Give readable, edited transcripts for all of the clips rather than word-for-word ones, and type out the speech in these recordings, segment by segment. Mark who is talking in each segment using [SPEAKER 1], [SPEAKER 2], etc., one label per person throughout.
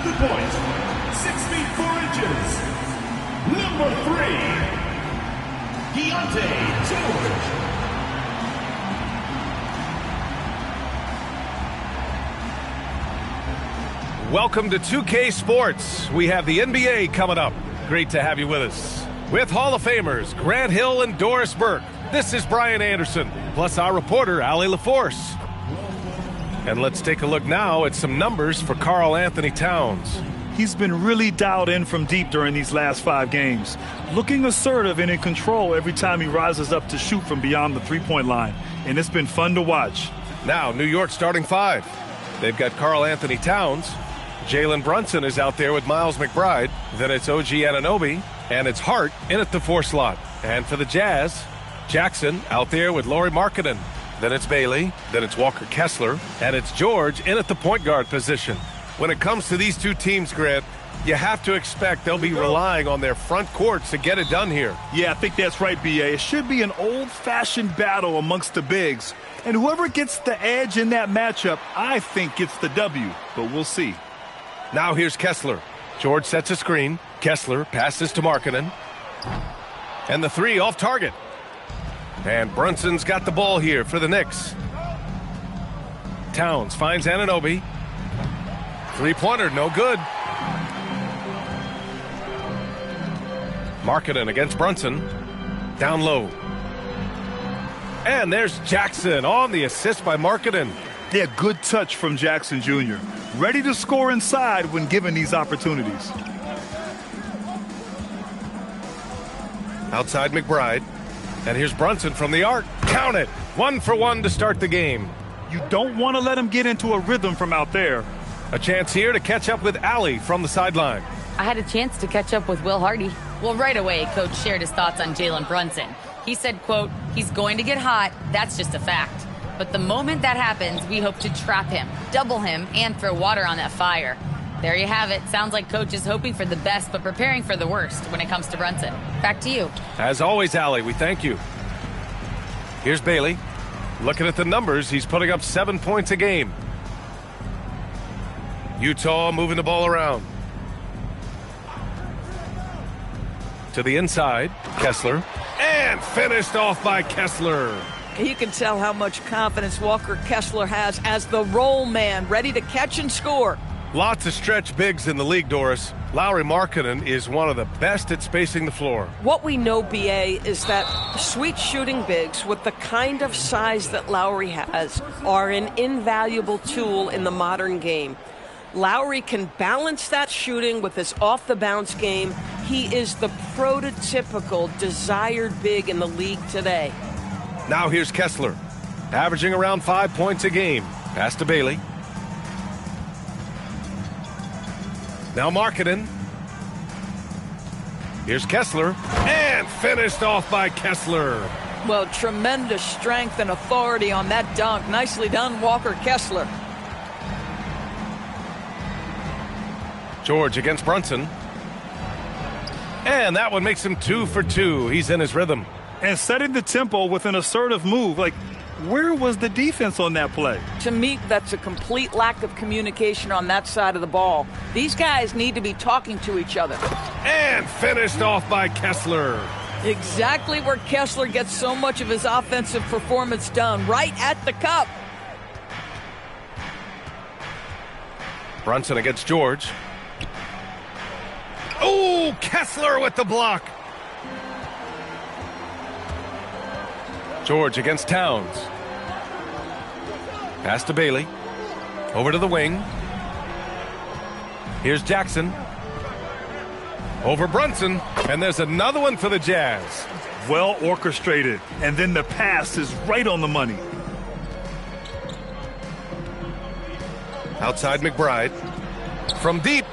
[SPEAKER 1] At the point, 6 feet 4 inches, number 3, Deontay George.
[SPEAKER 2] Welcome to 2K Sports. We have the NBA coming up. Great to have you with us. With Hall of Famers Grant Hill and Doris Burke, this is Brian Anderson, plus our reporter, Allie LaForce. And let's take a look now at some numbers for Karl Anthony Towns.
[SPEAKER 3] He's been really dialed in from deep during these last 5 games, looking assertive and in control every time he rises up to shoot from beyond the three-point line, and it's been fun to watch.
[SPEAKER 2] Now, New York starting 5. They've got Karl Anthony Towns. Jalen Brunson is out there with Miles McBride. Then it's OG Anunoby, and it's Hart in at the 4 slot. And for the Jazz, Jackson out there with Lauri Markkanen. Then it's Bailey, then it's Walker Kessler, and it's George in at the point guard position. When it comes to these two teams, Grant, you have to expect they'll be relying on their front courts to get it done here.
[SPEAKER 3] Yeah, I think that's right, B.A. It should be an old-fashioned battle amongst the bigs. And whoever gets the edge in that matchup, I think gets the W, but we'll see.
[SPEAKER 2] Now here's Kessler. George sets a screen. Kessler passes to Markkanen. And the 3 off target. And Brunson's got the ball here for the Knicks. Towns finds Anunoby. Three-pointer, no good. Markkanen against Brunson. Down low. And there's Jackson on the assist by Markkanen.
[SPEAKER 3] Yeah, good touch from Jackson Jr. Ready to score inside when given these opportunities.
[SPEAKER 2] Outside McBride. And here's Brunson from the arc. Count it. 1 for 1 to start the game.
[SPEAKER 3] You don't want to let him get into a rhythm from out there.
[SPEAKER 2] A chance here to catch up with Allie from the sideline.
[SPEAKER 4] I had a chance to catch up with Will Hardy. Well, right away, Coach shared his thoughts on Jalen Brunson. He said, quote, "He's going to get hot. That's just a fact. But the moment that happens, we hope to trap him, double him, and throw water on that fire." There you have it. Sounds like Coach is hoping for the best, but preparing for the worst when it comes to Brunson. Back to you.
[SPEAKER 2] As always, Allie, we thank you. Here's Bailey. Looking at the numbers, he's putting up 7 points a game. Utah moving the ball around. To the inside, Kessler. And finished off by Kessler.
[SPEAKER 5] You can tell how much confidence Walker Kessler has as the roll man, ready to catch and score.
[SPEAKER 2] Lots of stretch bigs in the league, Doris. Lauri Markkanen is one of the best at spacing the floor.
[SPEAKER 5] What we know, B.A., is that sweet shooting bigs with the kind of size that Lauri has are an invaluable tool in the modern game. Lauri can balance that shooting with his off-the-bounce game. He is the prototypical desired big in the league today.
[SPEAKER 2] Now here's Kessler, averaging around 5 points a game. Pass to Bailey. Now Markkanen. Here's Kessler, and finished off by Kessler.
[SPEAKER 5] Well, tremendous strength and authority on that dunk. Nicely done, Walker Kessler.
[SPEAKER 2] George against Brunson. And that one makes him 2 for 2. He's in his rhythm.
[SPEAKER 3] And setting the tempo with an assertive move. Like, where was the defense on that play?
[SPEAKER 5] To me, that's a complete lack of communication on that side of the ball. These guys need to be talking to each other.
[SPEAKER 2] And finished off by Kessler.
[SPEAKER 5] Exactly where Kessler gets so much of his offensive performance done, right at the cup.
[SPEAKER 2] Brunson against George. Oh, Kessler with the block. George against Towns. Pass to Bailey. Over to the wing. Here's Jackson. Over Brunson. And there's another one for the Jazz.
[SPEAKER 3] Well orchestrated. And then the pass is right on the money.
[SPEAKER 2] Outside McBride. From deep.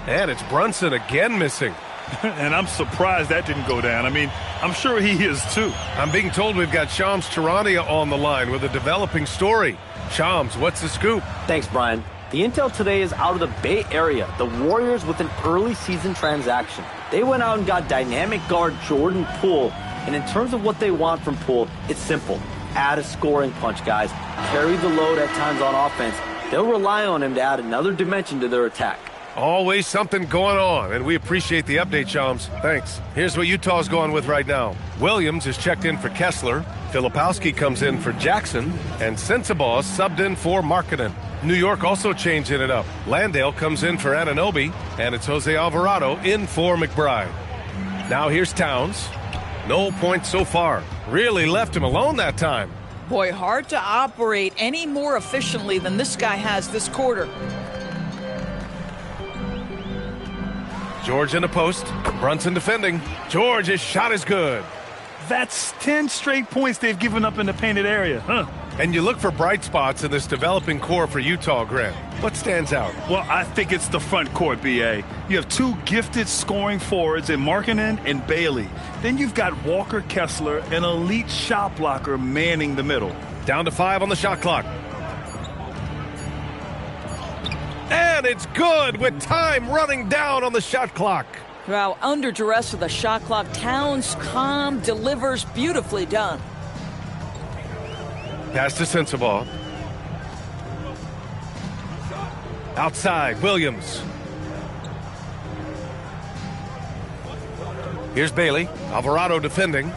[SPEAKER 2] And it's Brunson again missing.
[SPEAKER 3] And I'm surprised that didn't go down. I mean, I'm sure he is too.
[SPEAKER 2] I'm being told we've got Shams Charania on the line with a developing story. Shams, what's the scoop?
[SPEAKER 6] Thanks, Brian. The intel today is out of the Bay Area. The Warriors with an early season transaction. They went out and got dynamic guard Jordan Poole. And in terms of what they want from Poole, it's simple. Add a scoring punch, guys. Carry the load at times on offense They'll rely on him to add another dimension to their attack.
[SPEAKER 2] Always something going on, and we appreciate the update, Shams. Thanks. Here's what Utah's going with right now. Williams is checked in for Kessler. Filipowski comes in for Jackson. And Sensabaugh subbed in for Markkanen. New York also changing it up. Landale comes in for Anunoby, and it's Jose Alvarado in for McBride. Now here's Towns. No points so far. Really left him alone that time.
[SPEAKER 7] Boy, hard to operate any more efficiently than this guy has this quarter.
[SPEAKER 2] George in the post. Brunson defending. George, his shot is good.
[SPEAKER 3] That's 10 straight points they've given up in the painted area, huh?
[SPEAKER 2] And you look for bright spots in this developing core for Utah, Grant. What stands out?
[SPEAKER 3] Well, I think it's the front court, B.A. You have two gifted scoring forwards in Markkanen and Bailey. Then you've got Walker Kessler, an elite shot blocker, manning the middle.
[SPEAKER 2] Down to 5 on the shot clock. And it's good with time running down on the shot clock.
[SPEAKER 7] Well, under duress of the shot clock, Towns calm, delivers, beautifully done.
[SPEAKER 2] Pass to Sensabaugh. Outside, Williams. Here's Bailey. Alvarado defending.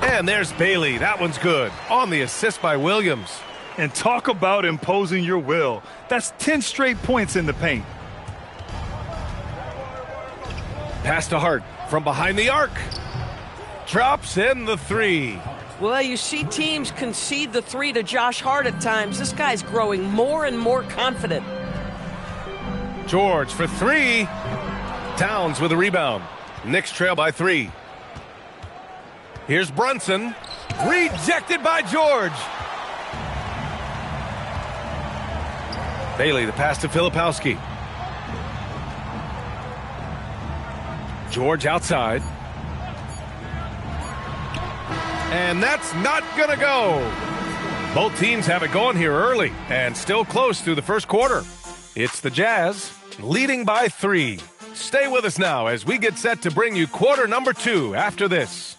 [SPEAKER 2] And there's Bailey. That one's good. On the assist by Williams.
[SPEAKER 3] And talk about imposing your will. That's 10 straight points in the paint.
[SPEAKER 2] Pass to Hart from behind the arc. Drops in the 3.
[SPEAKER 5] Well, you see teams concede the 3 to Josh Hart at times. This guy's growing more and more confident.
[SPEAKER 2] George for 3. Towns with a rebound. Knicks trail by 3. Here's Brunson. Rejected by George. Bailey, the pass to Filipowski. George outside. And that's not going to go. Both teams have it going here early and still close through the first quarter. It's the Jazz leading by 3. Stay with us now as we get set to bring you quarter number 2 after this.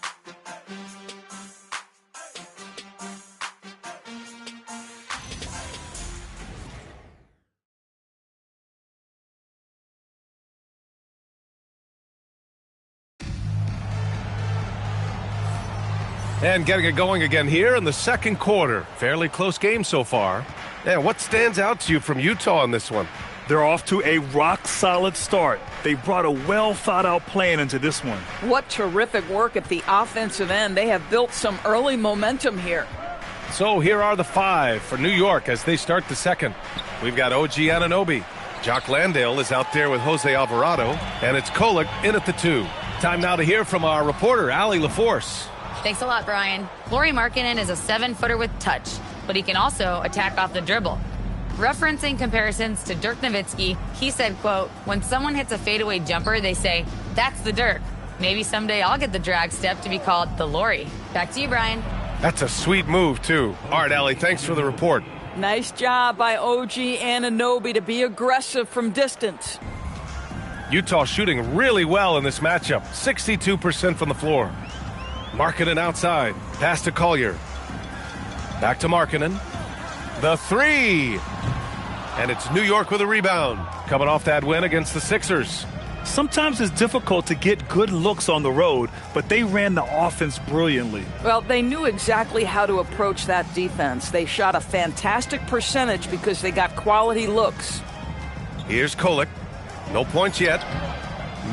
[SPEAKER 2] And getting it going again here in the second quarter. Fairly close game so far. And what stands out to you from Utah in this one?
[SPEAKER 3] They're off to a rock-solid start. They brought a well-thought-out plan into this one.
[SPEAKER 7] What terrific work at the offensive end. They have built some early momentum here.
[SPEAKER 2] So here are the 5 for New York as they start the second. We've got OG Anunoby. Jock Landale is out there with Jose Alvarado. And it's Kolek in at the 2. Time now to hear from our reporter, Allie LaForce.
[SPEAKER 4] Thanks a lot, Brian. Lauri Markkanen is a 7-footer with touch, but he can also attack off the dribble. Referencing comparisons to Dirk Nowitzki, he said, quote, when someone hits a fadeaway jumper, they say, that's the Dirk. Maybe someday I'll get the drag step to be called the Lauri. Back to you, Brian.
[SPEAKER 2] That's a sweet move, too. All right, Allie, thanks for the report.
[SPEAKER 7] Nice job by OG Anunoby to be aggressive from distance.
[SPEAKER 2] Utah shooting really well in this matchup. 62% from the floor. Markkanen outside. Pass to Collier. Back to Markkanen. The 3. And it's New York with a rebound. Coming off that win against the Sixers.
[SPEAKER 3] Sometimes it's difficult to get good looks on the road, but they ran the offense brilliantly.
[SPEAKER 7] Well, they knew exactly how to approach that defense. They shot a fantastic percentage because they got quality looks.
[SPEAKER 2] Here's Kolek. No points yet.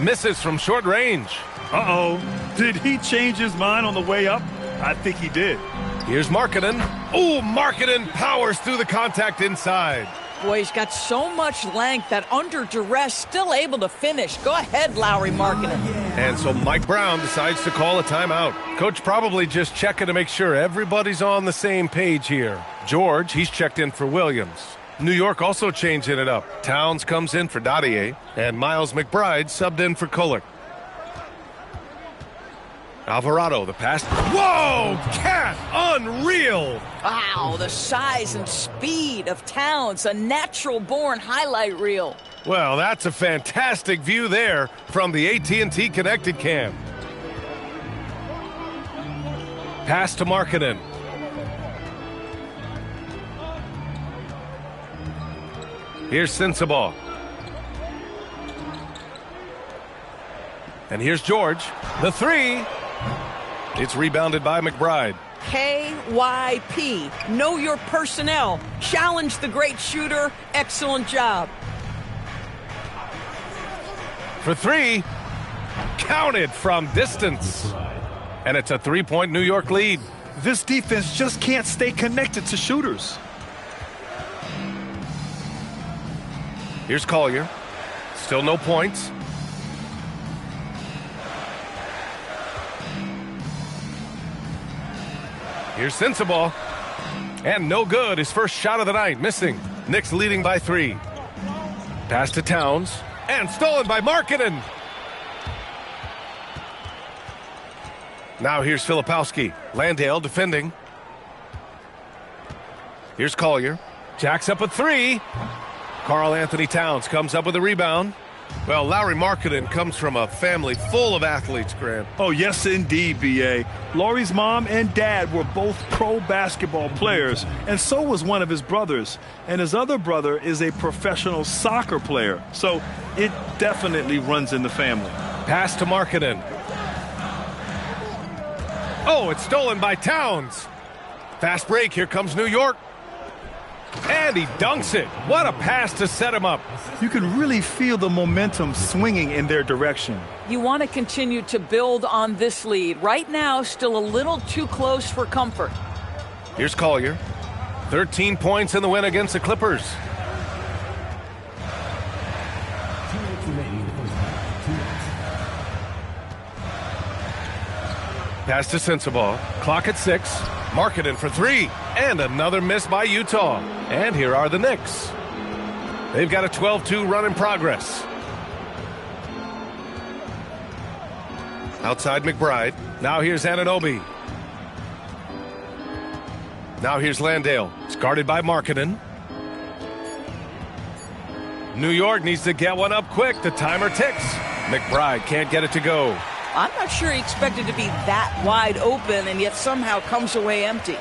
[SPEAKER 2] Misses from short range.
[SPEAKER 3] Uh-oh. Did he change his mind on the way up? I think he did.
[SPEAKER 2] Here's Markkanen. Oh, Markkanen powers through the contact inside.
[SPEAKER 7] Boy, he's got so much length that under duress, still able to finish. Go ahead, Lauri Markkanen.
[SPEAKER 2] And so Mike Brown decides to call a timeout. Coach probably just checking to make sure everybody's on the same page here. George, he's checked in for Williams. New York also changing it up. Towns comes in for Dadier, and Miles McBride subbed in for Kolek. Alvarado, the pass. Whoa! Cat! Unreal!
[SPEAKER 7] Wow, the size and speed of Towns, a natural-born highlight reel.
[SPEAKER 2] Well, that's a fantastic view there from the AT&T Connected Cam. Pass to Markkanen. Here's Sensabaugh. And here's George. The three. It's rebounded by McBride.
[SPEAKER 5] KYP. Know your personnel. Challenge the great shooter. Excellent job.
[SPEAKER 2] For three. Counted from distance. And it's a 3-point New York lead.
[SPEAKER 3] This defense just can't stay connected to shooters.
[SPEAKER 2] Here's Collier. Still no points. Here's Sensabaugh. And no good. His first shot of the night. Missing. Knicks leading by 3. Pass to Towns. And stolen by Markkanen. Now here's Filipowski. Landale defending. Here's Collier. Jacks up a 3. Karl Anthony Towns comes up with a rebound. Well, Lauri Markkanen comes from a family full of athletes, Grant.
[SPEAKER 3] Oh, yes, indeed, B.A. Lauri's mom and dad were both pro basketball players, and so was one of his brothers. And his other brother is a professional soccer player. So it definitely runs in the family.
[SPEAKER 2] Pass to Markkanen. Oh, it's stolen by Towns. Fast break. Here comes New York. And he dunks it. What a pass to set him up.
[SPEAKER 3] You can really feel the momentum swinging in their direction.
[SPEAKER 7] You want to continue to build on this lead. Right now, still a little too close for comfort.
[SPEAKER 2] Here's Collier. 13 points in the win against the Clippers. Pass to Sensabaugh. Clock at 6. Markkanen for 3. And another miss by Utah. And here are the Knicks. They've got a 12-2 run in progress. Outside McBride. Now here's Anunoby. Now here's Landale. It's guarded by Markkanen. New York needs to get one up quick. The timer ticks. McBride can't get it to go.
[SPEAKER 7] I'm not sure he expected to be that wide open and yet somehow comes away empty.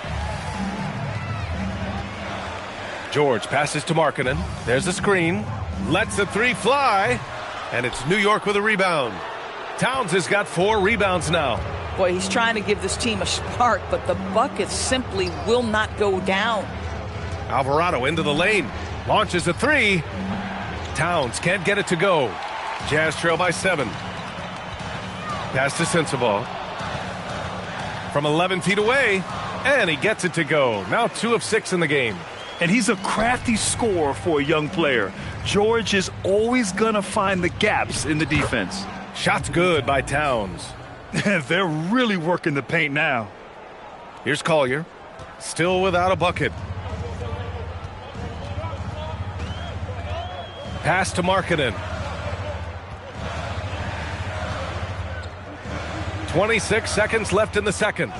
[SPEAKER 2] George passes to Markkanen. There's a screen. Lets the 3 fly. And it's New York with a rebound. Towns has got 4 rebounds now.
[SPEAKER 7] Boy, he's trying to give this team a spark, but the buckets simply will not go down.
[SPEAKER 2] Alvarado into the lane. Launches a 3. Towns can't get it to go. Jazz trail by 7. Pass to Sensabaugh. From 11 feet away. And he gets it to go. Now 2 of 6 in the game.
[SPEAKER 3] And he's a crafty scorer for a young player. George is always going to find the gaps in the defense.
[SPEAKER 2] Shot's good by Towns.
[SPEAKER 3] They're really working the paint now.
[SPEAKER 2] Here's Collier. Still without a bucket. Pass to Markkanen. 26 seconds left in the second.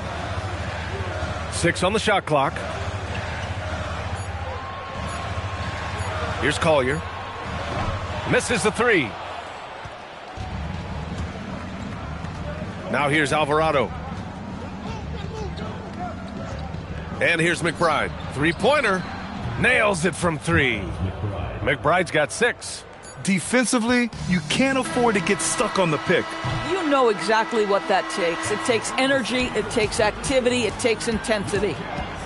[SPEAKER 2] 6 on the shot clock. Here's Collier. Misses the 3. Now here's Alvarado. And here's McBride. 3-pointer. Nails it from 3. McBride's got 6.
[SPEAKER 3] Defensively, you can't afford to get stuck on the pick.
[SPEAKER 7] You know exactly what that takes. It takes energy, it takes activity, it takes intensity.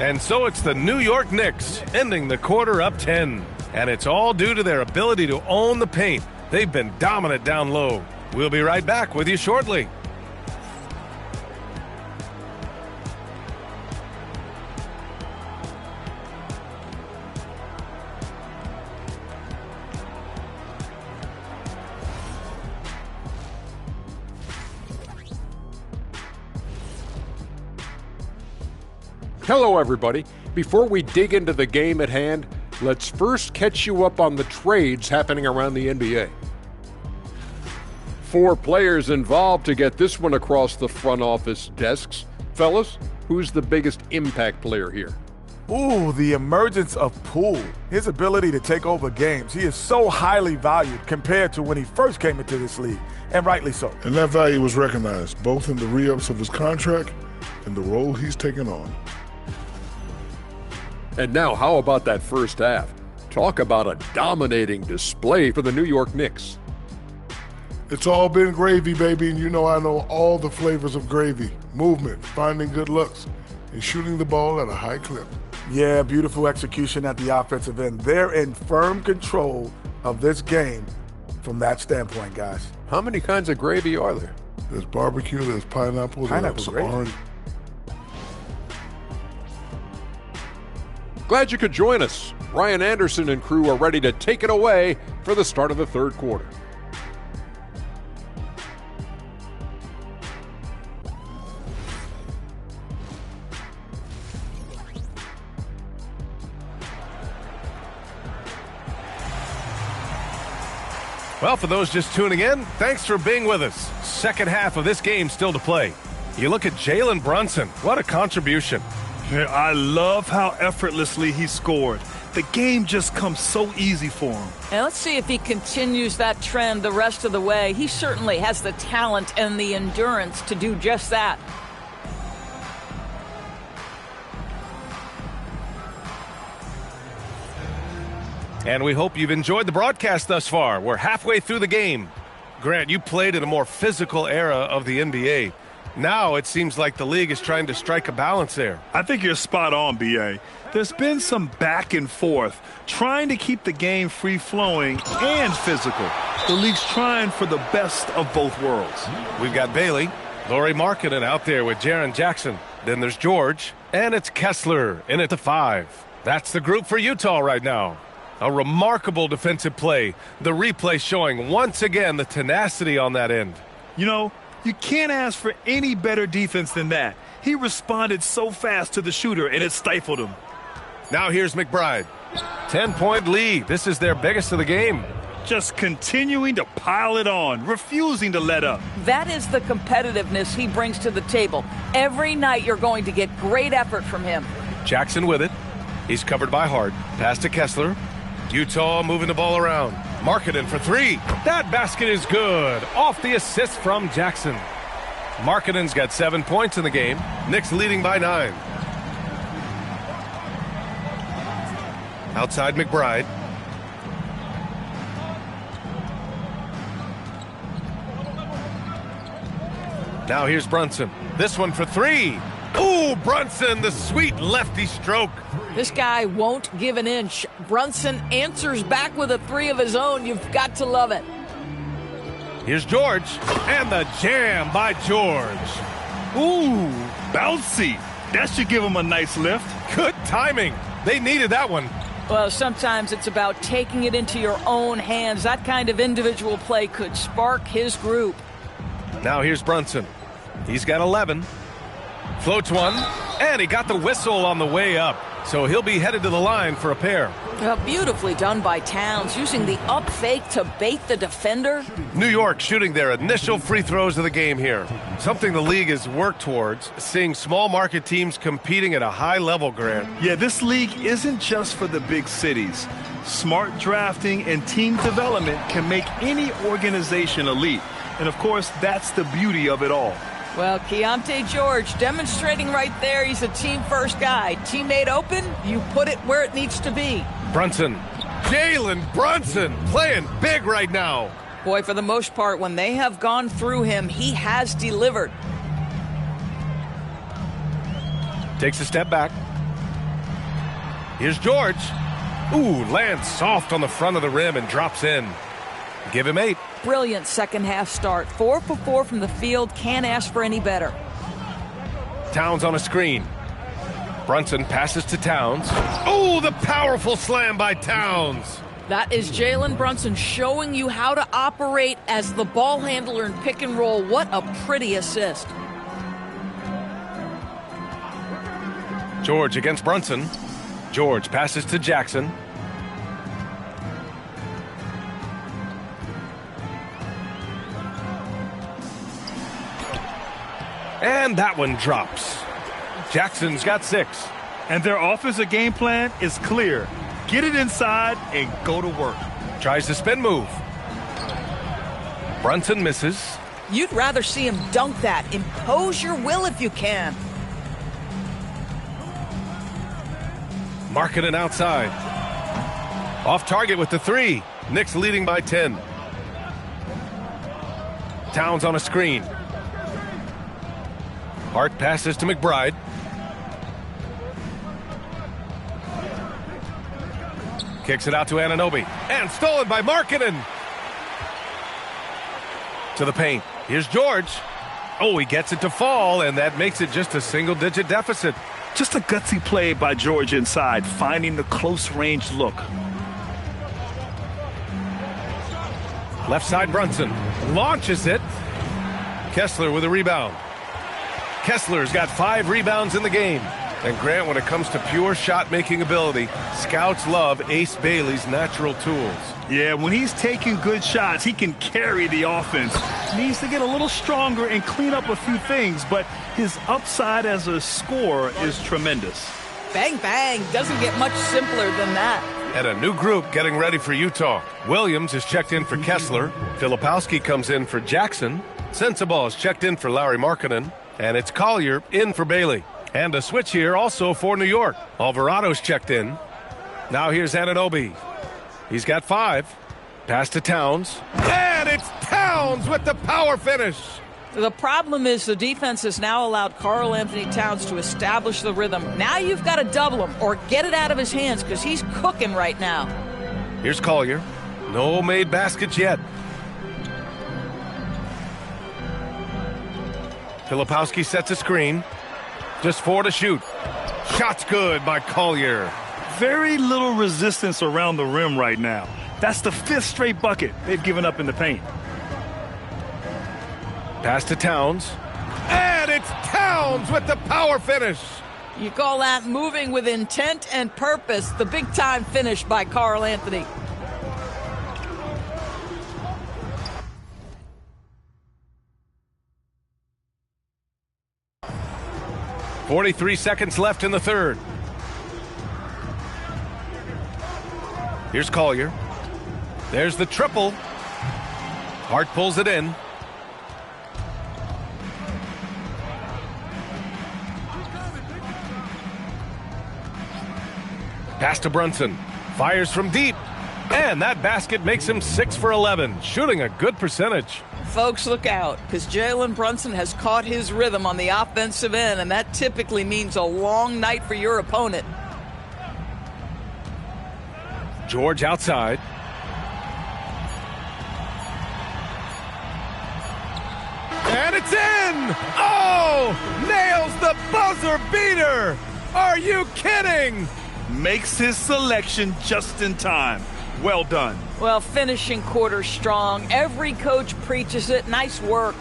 [SPEAKER 2] And so it's the New York Knicks ending the quarter up 10. And it's all due to their ability to own the paint. They've been dominant down low. We'll be right back with you shortly.
[SPEAKER 8] Hello, everybody. Before we dig into the game at hand, let's first catch you up on the trades happening around the NBA. 4 players involved to get this one across the front office desks. Fellas, who's the biggest impact player here?
[SPEAKER 9] Ooh, the emergence of Poole. His ability to take over games. He is so highly valued compared to when he first came into this league, and rightly so.
[SPEAKER 10] And that value was recognized both in the re-ups of his contract and the role he's taken on.
[SPEAKER 8] And now, how about that first half? Talk about a dominating display for the New York Knicks.
[SPEAKER 10] It's all been gravy, baby, and you know I know all the flavors of gravy. Movement, finding good looks, and shooting the ball at a high clip.
[SPEAKER 9] Yeah, beautiful execution at the offensive end. They're in firm control of this game from that standpoint, guys.
[SPEAKER 8] How many kinds of gravy are there?
[SPEAKER 10] There's barbecue, there's pineapple, there's
[SPEAKER 9] gravy.
[SPEAKER 10] orange.
[SPEAKER 8] Glad you could join us. Ryan Anderson and crew are ready to take it away for the start of the third quarter.
[SPEAKER 2] Well, for those just tuning in, thanks for being with us. Second half of this game still to play. You look at Jalen Brunson. What a contribution.
[SPEAKER 3] Yeah, I love how effortlessly he scored. The game just comes so easy for him.
[SPEAKER 7] And let's see if he continues that trend the rest of the way. He certainly has the talent and the endurance to do just that.
[SPEAKER 2] And we hope you've enjoyed the broadcast thus far. We're halfway through the game. Grant, you played in a more physical era of the NBA. Now it seems like the league is trying to strike a balance there.
[SPEAKER 3] I think you're spot on, B.A. There's been some back and forth, trying to keep the game free-flowing and physical. The league's trying for the best of both worlds.
[SPEAKER 2] We've got Bailey, Lauri Markkanen out there with Jaren Jackson. Then there's George, and it's Kessler in at the 5. That's the group for Utah right now. A remarkable defensive play. The replay showing once again the tenacity on that end.
[SPEAKER 3] You know, you can't ask for any better defense than that. He responded so fast to the shooter, and it stifled him.
[SPEAKER 2] Now here's McBride. 10-point lead. This is their biggest of the game.
[SPEAKER 3] Just continuing to pile it on, refusing to let up.
[SPEAKER 7] That is the competitiveness he brings to the table. Every night you're going to get great effort from him.
[SPEAKER 2] Jackson with it. He's covered by Hart. Pass to Kessler. Utah moving the ball around. Markkanen for 3. That basket is good. Off the assist from Jackson. Markkanen's got 7 points in the game. Knicks leading by 9. Outside McBride. Now here's Brunson. This one for 3. Ooh, Brunson, the sweet lefty stroke.
[SPEAKER 7] This guy won't give an inch. Brunson answers back with a 3 of his own. You've got to love it.
[SPEAKER 2] Here's George, and the jam by George.
[SPEAKER 3] Ooh, bouncy. That should give him a nice lift.
[SPEAKER 2] Good timing. They needed that one.
[SPEAKER 7] Well, sometimes it's about taking it into your own hands. That kind of individual play could spark his group.
[SPEAKER 2] Now here's Brunson. He's got 11. Floats one, and he got the whistle on the way up. So he'll be headed to the line for a pair.
[SPEAKER 7] Beautifully done by Towns, using the up fake to bait the defender.
[SPEAKER 2] New York shooting their initial free throws of the game here. Something the league has worked towards, seeing small market teams competing at a high level, Grant.
[SPEAKER 3] Yeah, this league isn't just for the big cities. Smart drafting and team development can make any organization elite. And, of course, that's the beauty of it all.
[SPEAKER 7] Well, Keontae George demonstrating right there he's a team-first guy. Teammate open, you put it where it needs to be.
[SPEAKER 2] Brunson. Jalen Brunson playing big right now.
[SPEAKER 7] Boy, for the most part, when they have gone through him, he has delivered.
[SPEAKER 2] Takes a step back. Here's George. Ooh, lands soft on the front of the rim and drops in. Give him 8.
[SPEAKER 7] Brilliant second-half start. 4 for 4 from the field. Can't ask for any better.
[SPEAKER 2] Towns on a screen. Brunson passes to Towns. Oh, the powerful slam by Towns.
[SPEAKER 7] That is Jalen Brunson showing you how to operate as the ball handler in pick and roll. What a pretty assist.
[SPEAKER 2] George against Brunson. George passes to Jackson. And that one drops. Jackson's got 6.
[SPEAKER 3] And their offensive game plan is clear. Get it inside and go to work.
[SPEAKER 2] Tries the spin move. Brunson misses.
[SPEAKER 7] You'd rather see him dunk that. Impose your will if you can.
[SPEAKER 2] Markkanen outside. Off target with the three. Knicks leading by 10. Towns on a screen. Hart passes to McBride. Kicks it out to Anunoby. And stolen by Markkanen. To the paint. Here's George. Oh, he gets it to fall, and that makes it just a single-digit deficit.
[SPEAKER 3] Just a gutsy play by George inside, finding the close-range look.
[SPEAKER 2] Left side Brunson. Launches it. Kessler with a rebound. Kessler's got 5 rebounds in the game. And Grant, when it comes to pure shot-making ability, scouts love Ace Bailey's natural tools.
[SPEAKER 3] Yeah, when he's taking good shots, he can carry the offense. Needs to get a little stronger and clean up a few things, but his upside as a scorer is tremendous.
[SPEAKER 7] Bang, bang. Doesn't get much simpler than that.
[SPEAKER 2] And a new group getting ready for Utah. Williams is checked in for Kessler. Filipowski comes in for Jackson. Sensabaugh is checked in for Lauri Markkanen. And it's Collier in for Bailey. And a switch here also for New York. Alvarado's checked in. Now here's Anunoby. He's got 5. Pass to Towns. And it's Towns with the power finish.
[SPEAKER 7] The problem is the defense has now allowed Karl Anthony Towns to establish the rhythm. Now you've got to double him or get it out of his hands because he's cooking right now.
[SPEAKER 2] Here's Collier. No made baskets yet. Filipowski sets a screen. Just 4 to shoot. Shot's good by Collier.
[SPEAKER 3] Very little resistance around the rim right now. That's the 5th straight bucket they've given up in the paint.
[SPEAKER 2] Pass to Towns. And it's Towns with the power finish.
[SPEAKER 7] You call that moving with intent and purpose. The big-time finish by Karl Anthony.
[SPEAKER 2] .43 seconds left in the third. Here's Collier. There's the triple. Hart pulls it in. Pass to Brunson. Fires from deep. And that basket makes him 6 for 11, shooting a good percentage.
[SPEAKER 7] Folks, look out, because Jalen Brunson has caught his rhythm on the offensive end, and that typically means a long night for your opponent.
[SPEAKER 2] George outside. And it's in! Oh! Nails the buzzer beater! Are you kidding?
[SPEAKER 3] Makes his selection just in time. Well done.
[SPEAKER 7] Well, finishing quarter strong. Every coach preaches it. Nice work.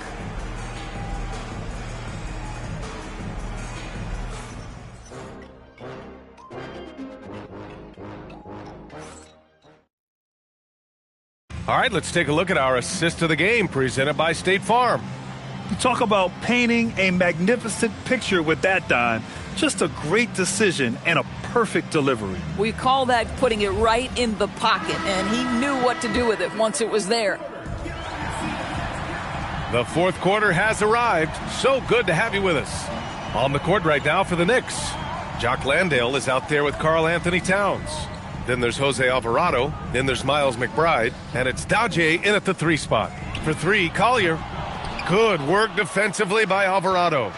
[SPEAKER 2] All right, let's take a look at our assist of the game presented by State Farm.
[SPEAKER 3] You talk about painting a magnificent picture with that, Don. Just a great decision and a perfect delivery.
[SPEAKER 7] We call that putting it right in the pocket, and he knew what to do with it once it was there.
[SPEAKER 2] The fourth quarter has arrived. So good to have you with us. On the court right now for the Knicks, Jock Landale is out there with Karl Anthony Towns. Then there's Jose Alvarado. Then there's Miles McBride. And it's Daje in at the 3 spot. For 3, Collier. Good work defensively by Alvarado.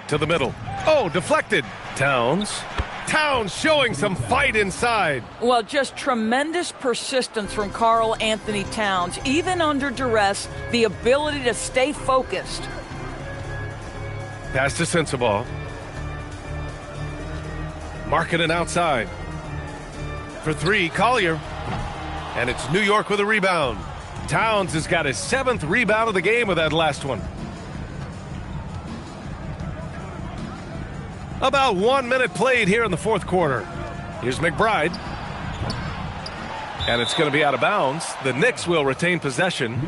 [SPEAKER 2] To the middle. Oh, deflected. Towns showing some fight inside.
[SPEAKER 7] Well, just tremendous persistence from Karl Anthony Towns. Even under duress, the ability to stay focused.
[SPEAKER 2] Pass to Sensabaugh. Markkanen outside. For 3, Collier. And it's New York with a rebound. Towns has got his 7th rebound of the game with that last one. About 1 minute played here in the fourth quarter. Here's McBride. And it's going to be out of bounds. The Knicks will retain possession.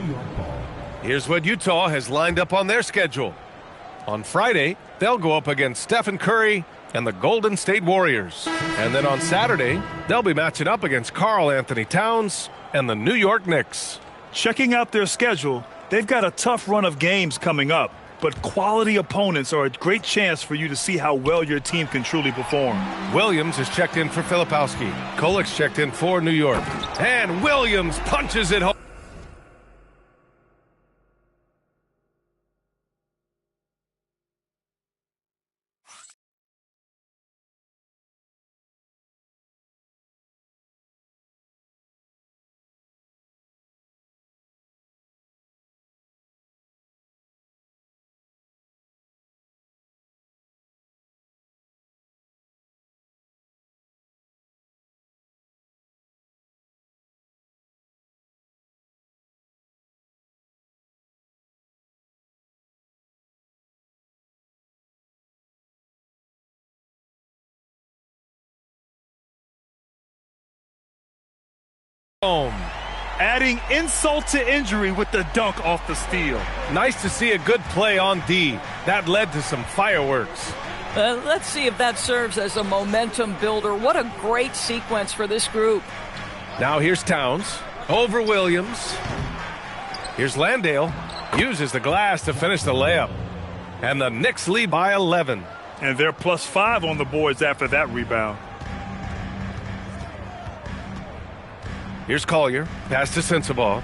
[SPEAKER 2] Here's what Utah has lined up on their schedule. On Friday, they'll go up against Stephen Curry and the Golden State Warriors. And then on Saturday, they'll be matching up against Karl Anthony Towns and the New York Knicks.
[SPEAKER 3] Checking out their schedule, they've got a tough run of games coming up. but quality opponents are a great chance for you to see how well your team can truly perform.
[SPEAKER 2] Williams is checked in for Filipowski. Kolik's checked in for New York. And Williams punches it home.
[SPEAKER 3] Adding insult to injury with the dunk off the steal.
[SPEAKER 2] Nice to see a good play on D. That led to some fireworks.
[SPEAKER 7] Let's see if that serves as a momentum builder. What a great sequence for this group.
[SPEAKER 2] Now here's Towns. Over Williams. Here's Landale. Uses the glass to finish the layup. And the Knicks lead by 11.
[SPEAKER 3] And they're +5 on the boards after that rebound.
[SPEAKER 2] Here's Collier. Pass to Sensabaugh.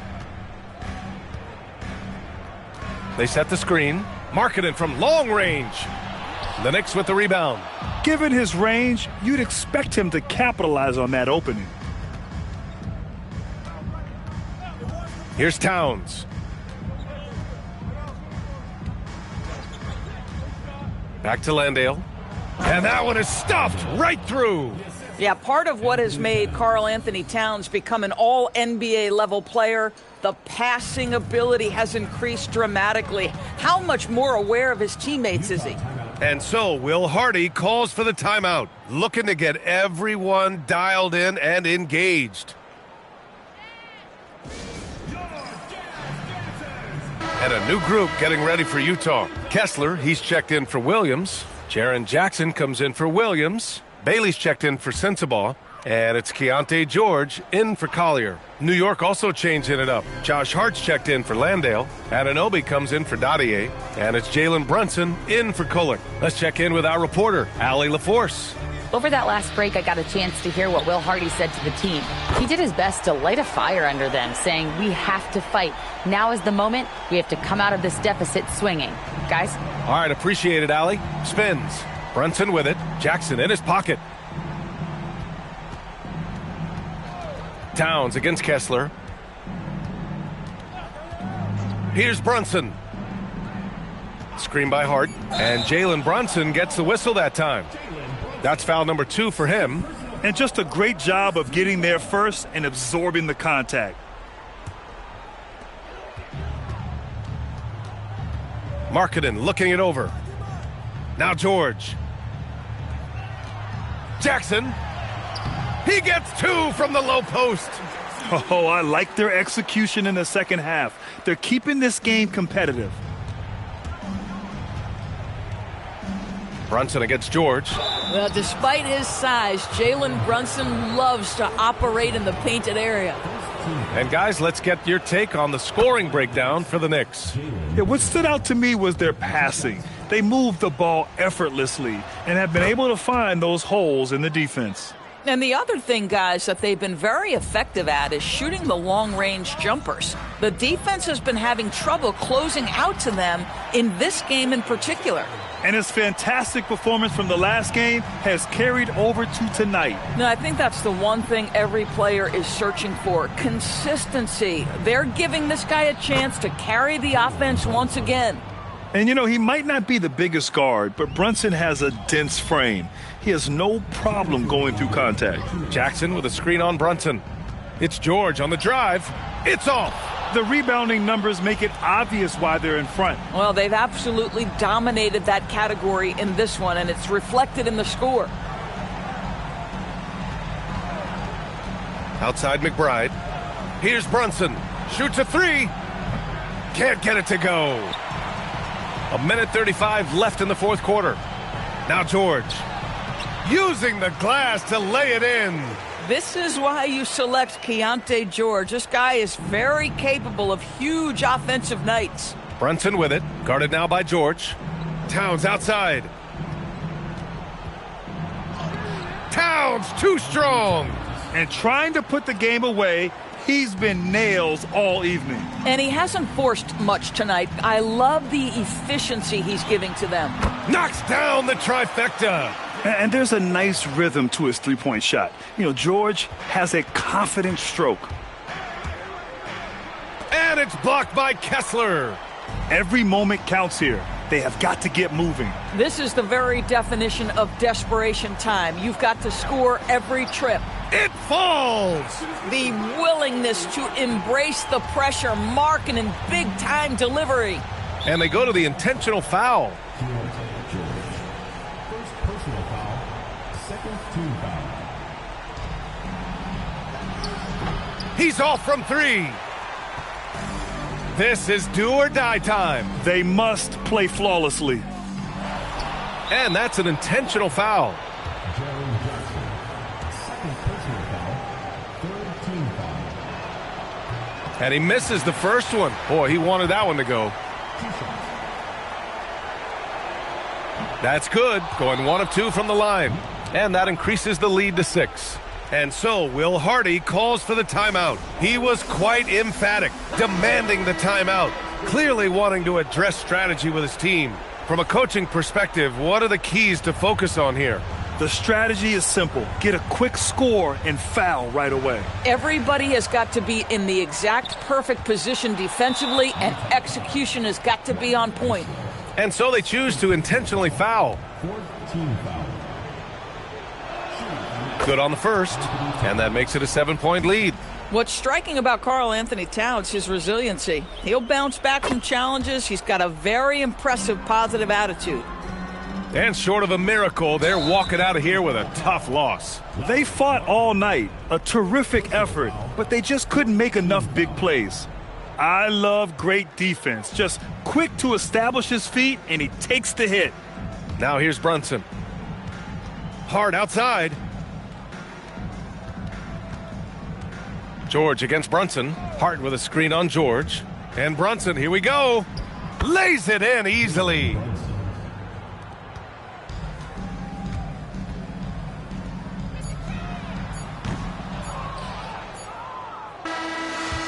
[SPEAKER 2] They set the screen. Markkanen from long range. The Knicks with the rebound.
[SPEAKER 3] Given his range, you'd expect him to capitalize on that opening.
[SPEAKER 2] Here's Towns. Back to Landale. And that one is stuffed right through.
[SPEAKER 7] Yeah, part of what has made Karl Anthony Towns become an all-NBA level player, the passing ability has increased dramatically. How much more aware of his teammates is he?
[SPEAKER 2] And so Will Hardy calls for the timeout, looking to get everyone dialed in and engaged. And a new group getting ready for Utah. Kessler, he's checked in for Williams. Jaren Jackson comes in for Williams. Bailey's checked in for Sensabaugh. And it's Keontae George in for Collier. New York also changing it up. Josh Hart's checked in for Landale. Anunoby comes in for Dadier. And it's Jalen Brunson in for Kolik. Let's check in with our reporter, Allie LaForce.
[SPEAKER 4] Over that last break, I got a chance to hear what Will Hardy said to the team. He did his best to light a fire under them, saying, "We have to fight. Now is the moment. We have to come out of this deficit swinging." Guys?
[SPEAKER 2] All right, appreciate it, Allie. Spins. Brunson with it. Jackson in his pocket. Towns against Kessler. Here's Brunson. Screen by Hart. And Jalen Brunson gets the whistle that time. That's foul number 2 for him.
[SPEAKER 3] And just a great job of getting there first and absorbing the contact.
[SPEAKER 2] Markkanen looking it over. Now George. Jackson. He gets 2 from the low post.
[SPEAKER 3] Oh, I like their execution in the second half. They're keeping this game competitive.
[SPEAKER 2] Brunson against George.
[SPEAKER 7] Well, despite his size, Jalen Brunson loves to operate in the painted area.
[SPEAKER 2] And guys, let's get your take on the scoring breakdown for the Knicks.
[SPEAKER 3] Yeah, what stood out to me was their passing. They moved the ball effortlessly and have been able to find those holes in the defense.
[SPEAKER 7] And the other thing, guys, that they've been very effective at is shooting the long-range jumpers. The defense has been having trouble closing out to them in this game in particular.
[SPEAKER 3] And his fantastic performance from the last game has carried over to tonight.
[SPEAKER 7] No, I think that's the one thing every player is searching for, consistency. They're giving this guy a chance to carry the offense once again.
[SPEAKER 3] And, you know, he might not be the biggest guard, but Brunson has a dense frame. He has no problem going through contact.
[SPEAKER 2] Jackson with a screen on Brunson. It's George on the drive. It's off.
[SPEAKER 3] The rebounding numbers make it obvious why they're in front.
[SPEAKER 7] Well, they've absolutely dominated that category in this one, and it's reflected in the score.
[SPEAKER 2] Outside McBride. Here's Brunson. Shoots a 3. Can't get it to go. 1:35 left in the fourth quarter. Now George. Using the glass to lay it in.
[SPEAKER 7] This is why you select Keontae George. This guy is very capable of huge offensive nights.
[SPEAKER 2] Brunson with it, guarded now by George. Towns outside. Towns too strong.
[SPEAKER 3] And trying to put the game away, he's been nails all evening.
[SPEAKER 7] And he hasn't forced much tonight. I love the efficiency he's giving to them.
[SPEAKER 2] Knocks down the trifecta.
[SPEAKER 3] And there's a nice rhythm to his three-point shot. You know, George has a confident stroke.
[SPEAKER 2] And it's blocked by Kessler.
[SPEAKER 3] Every moment counts here. They have got to get moving.
[SPEAKER 7] This is the very definition of desperation time. You've got to score every trip.
[SPEAKER 2] It falls!
[SPEAKER 7] The willingness to embrace the pressure, marking in big-time delivery.
[SPEAKER 2] And they go to the intentional foul.
[SPEAKER 1] First personal foul, second team foul.
[SPEAKER 2] He's off from three. This is do or die time.
[SPEAKER 3] They must play flawlessly.
[SPEAKER 2] And that's an intentional foul.
[SPEAKER 1] Second personal foul, third team foul.
[SPEAKER 2] And he misses the first one. Boy, he wanted that one to go. That's good. Going 1 of 2 from the line. And that increases the lead to 6. And so Will Hardy calls for the timeout. He was quite emphatic, demanding the timeout, clearly wanting to address strategy with his team. From a coaching perspective, what are the keys to focus on here?
[SPEAKER 3] The strategy is simple. Get a quick score and foul right away.
[SPEAKER 7] Everybody has got to be in the exact perfect position defensively, and execution has got to be on point.
[SPEAKER 2] And so they choose to intentionally foul.
[SPEAKER 1] Fourth team foul.
[SPEAKER 2] Good on the first, and that makes it a 7-point lead.
[SPEAKER 7] What's striking about Karl Anthony Towns, his resiliency. He'll bounce back from challenges. He's got a very impressive positive attitude.
[SPEAKER 2] And short of a miracle, they're walking out of here with a tough loss.
[SPEAKER 3] They fought all night, a terrific effort, but they just couldn't make enough big plays. I love great defense, just quick to establish his feet, and he takes the hit.
[SPEAKER 2] Now here's Brunson. Hard outside. George against Brunson. Hart with a screen on George. And Brunson, here we go. Lays it in easily.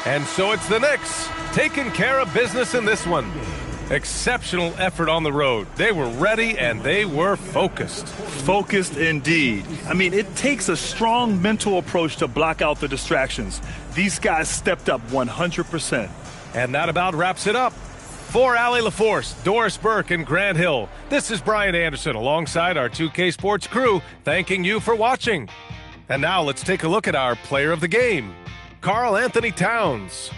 [SPEAKER 2] And so it's the Knicks taking care of business in this one. Exceptional effort on the road. They were ready and they were focused.
[SPEAKER 3] Focused indeed. I mean, it takes a strong mental approach to block out the distractions. These guys stepped up 100%.
[SPEAKER 2] And that about wraps it up. For Allie LaForce, Doris Burke, and Grant Hill, this is Brian Anderson alongside our 2K Sports crew, thanking you for watching. And now let's take a look at our player of the game, Karl Anthony Towns.